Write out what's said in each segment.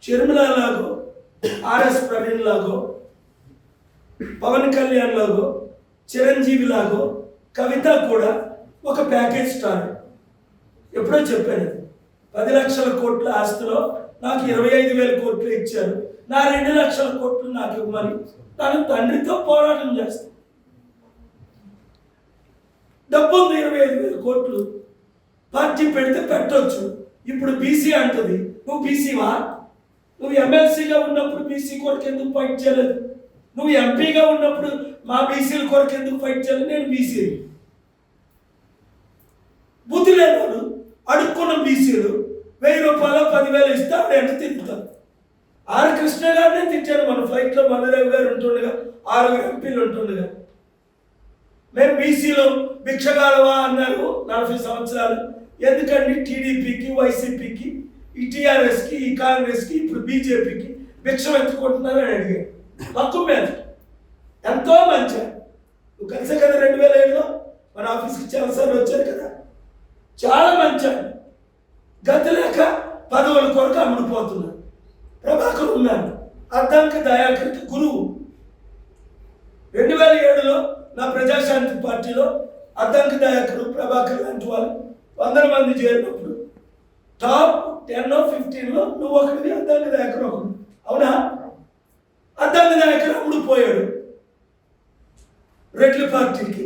Sharmila లాగో, RS Praveen లాగో, Pawan Kalyan లాగో, Chiranjeevi లాగో కవిత కూడా ఒక package star. ఎప్పుడో చెప్పాను, 10 లక్షల కోట్ల ఆస్తిలో నాకు 25,000 కోట్లు ఇచ్చారు, నా 2 లక్షల కోట్లు నాకు ఇవ్వమని తను తండ్రితో పోరాటం చేస్తాను. డబ్బు ఉంది, 25,000 కోట్లు పార్టీ పెడితే పెట్టవచ్చు. ఇప్పుడు బీసీ అంటుంది, నువ్వు బీసీవా? నువ్వు ఎమ్మెల్సీగా ఉన్నప్పుడు బీసీ కొరకు ఎందుకు ఫైట్ చేయలేదు? నువ్వు ఎంపీగా ఉన్నప్పుడు మా బీసీల కొరకు ఎందుకు ఫైట్ చేయలేదు? నేను బీసీ. బుద్ధి లేనివాడు అడుక్కున్న బీసీలు 1000 రూపాయలు 10,000 ఇస్తే ఆవిడ ఎంత తిరుగుతారు. ఆర్ కృష్ణ గారినే తిట్టాను మన ఫ్లైట్లో, మల్లారావు గారు ఉంటుండగా 6 ఎంపీలు ఉంటుండగా. మేము బీసీలో భిక్షగాలవా అన్నారు 40 సంవత్సరాలు. ఎందుకండి టీడీపీకి, వైసీపీకి, ఈ టీఆర్ఎస్కి, ఈ కాంగ్రెస్కి, ఇప్పుడు బీజేపీకి భిక్షం ఎత్తుకుంటున్నారని అడిగాడు. తక్కువ మీద ఎంతో మంచి. నువ్వు కలిసే కదా 2007లో మన ఆఫీస్కి చాలాసార్లు వచ్చారు కదా. చాలా మంచి, గతి లేక పదవుల కొరకు అమ్ముడుపోతున్నాడు. ప్రభాకర్ ఉన్నాడు, అద్దంకి దయాకర్కి గురువు. 2007లో నా ప్రజాశాంతి పార్టీలో అద్దంకి దయాకర్, ప్రభాకర్ లాంటి వాళ్ళు 100 మంది చేరినప్పుడు టాప్ 10 or 15లో నువ్వు ఒకటివి, అద్దంకి దయాకర్ ఒకడు. అవునా? అద్దంకి దయాకర్ అమ్ముడుపోయాడు రెడ్ల పార్టీకి.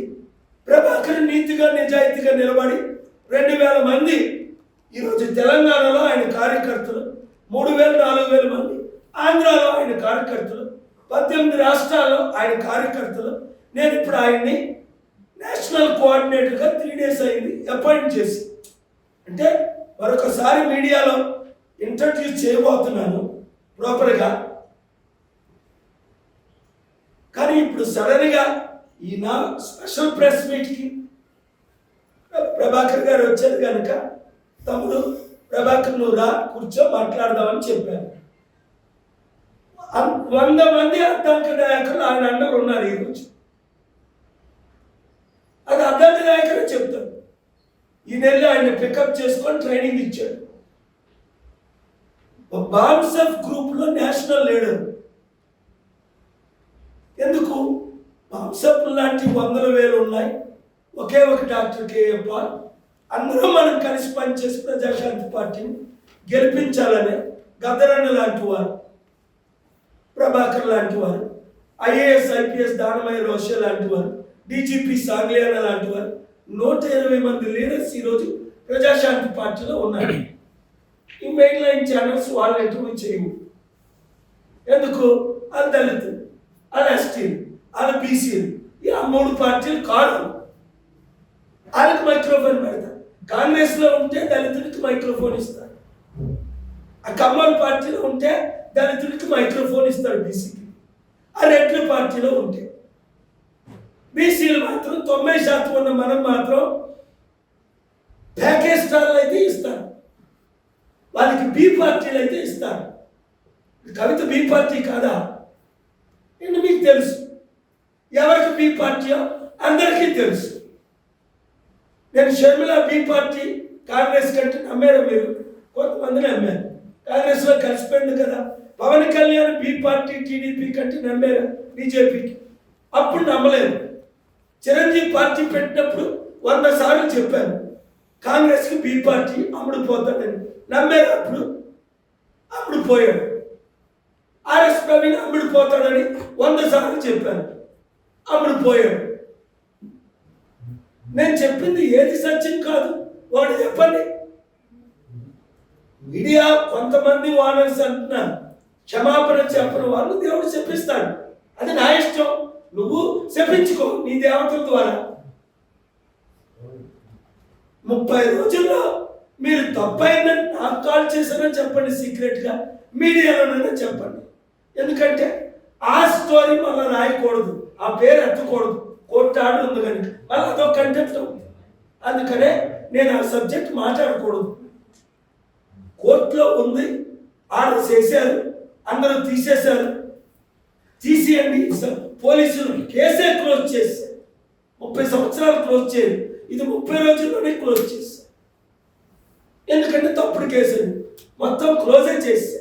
ప్రభాకర్ నీతిగా నిజాయితీగా నిలబడి 2,000 మంది ఈరోజు తెలంగాణలో ఆయన కార్యకర్తలు, 3,000 4,000 మంది ఆంధ్రాలో ఆయన కార్యకర్తలు, 18 రాష్ట్రాల్లో ఆయన కార్యకర్తలు. నేను ఇప్పుడు ఆయన్ని నేషనల్ కోఆర్డినేటర్గా 3 days అయింది అపాయింట్ చేసి. అంటే మరొకసారి మీడియాలో ఇంట్రడ్యూస్ చేయబోతున్నాను ప్రాపర్గా. కానీ ఇప్పుడు సడన్గా ఈ నా స్పెషల్ ప్రెస్ మీట్కి ప్రభాకర్ గారు వచ్చారు కనుక, తమ్ముడు ప్రభాకర్ నువ్వు రా, కూర్చో, మాట్లాడదామని చెప్పాను. 100 మంది అద్దంకి నాయకులు ఆయన అండర్ ఉన్నారు ఈరోజు. అది అద్దంకి నాయకులు చెప్తాడు. ఈ నెలలో ఆయన పికప్ చేసుకొని ట్రైనింగ్ ఇచ్చాడు. బాంసెఫ్ గ్రూప్లో నేషనల్ లీడర్. ఎందుకు? బాంసెఫ్ లాంటి 100,000 ఉన్నాయి, ఒకే ఒక డాక్టర్ కేఎం పాల్. అందరూ మనం కలిసి పనిచేసి ప్రజాశాంతి పార్టీని గెలిపించాలనే గద్దరన్న లాంటి వారు, ప్రభాకర్ లాంటి వారు, ఐఏఎస్ ఐపీఎస్ దానమయ్య రోషే లాంటి వారు, డీజీపీ సాంగ్లియానా లాంటి వారు, 120 మంది లీడర్స్ ఈరోజు ప్రజాశాంతి పార్టీలో ఉన్నారు. ఈ మెయిన్ లైన్ ఛానల్స్ వాళ్ళు ఇంటర్వ్యూ చేయవు. ఎందుకు? వాళ్ళు దళితులు, వాళ్ళు ఎస్టీలు, వాళ్ళు బీసీలు. ఈ 3 పార్టీలు కాదు. వాళ్ళకి మైక్రోఫోన్ పెడతారు. కాంగ్రెస్లో ఉంటే దళితుడికి మైక్రోఫోన్ ఇస్తారు, ఆ కమ్మల్ పార్టీలో ఉంటే దళితుడికి మైక్రోఫోన్ ఇస్తాడు బీసీకి. ఆ రెడ్ల పార్టీలో ఉంటే బీసీలు మాత్రం 90% ఉన్న మనం మాత్రం ప్యాకేజ్ స్టార్లు అయితే ఇస్తారు, వాళ్ళకి బి పార్టీలు అయితే ఇస్తారు. కవిత బి పార్టీ కాదా? నేను మీకు తెలుసు, ఎవరికి బి పార్టీయో అందరికీ తెలుసు. నేను షర్మిల బి పార్టీ కాంగ్రెస్ కంటే నమ్మారు మీరు, కొంతమందిని నమ్మారు. కాంగ్రెస్లో కలిసిపోయింది కదా. Pawan Kalyan B party TDP కంటే నమ్మారు బీజేపీకి, అప్పుడు నమ్మలేదు. చిరంజీవి పార్టీ పెట్టినప్పుడు 100 సార్లు చెప్పాను కాంగ్రెస్కి బి పార్టీ అమ్ముడుపోతాడని. నమ్మారు, అప్పుడు అమ్ముడుపోయాడు. ఆర్ఎస్ ప్రవీణ్ అమ్ముడుపోతాడని 100 సార్లు చెప్పాను, అమ్ముడుపోయాడు. నేను చెప్పింది ఏది సత్యం కాదు, వాడు చెప్పండి. మీడియా కొంతమంది వానర్స్ అంటున్నారు, క్షమాపణ చెప్పని వాళ్ళు దేవుడు చెప్పిస్తాడు, అది నా ఇష్టం. నువ్వు చెప్పించుకో నీ దేవతల ద్వారా. 30 రోజుల్లో మీరు తప్పైందని నాకు కాల్ చేశారని చెప్పండి, సీక్రెట్గా మీడియాలోనైనా చెప్పండి. ఎందుకంటే ఆ స్టోరీ మళ్ళీ రాయకూడదు, ఆ పేరు ఎత్తకూడదు. కోర్టు ఆర్డర్ ఉంది కనుక మళ్ళీ అదొక కంటెంట్ ఉంది. అందుకనే నేను ఆ సబ్జెక్ట్ మాట్లాడకూడదు. కోర్టులో ఉంది, ఆర్డర్ చేశారు, అందరూ తీసేశారు. తీసేయండి, పోలీసులు కేసే క్లోజ్ చేశారు. 30 సంవత్సరాలు క్లోజ్ చేయరు, ఇది 30 రోజుల్లోనే క్లోజ్ చేశారు. ఎందుకంటే తప్పుడు కేసు మొత్తం క్లోజే చేశారు.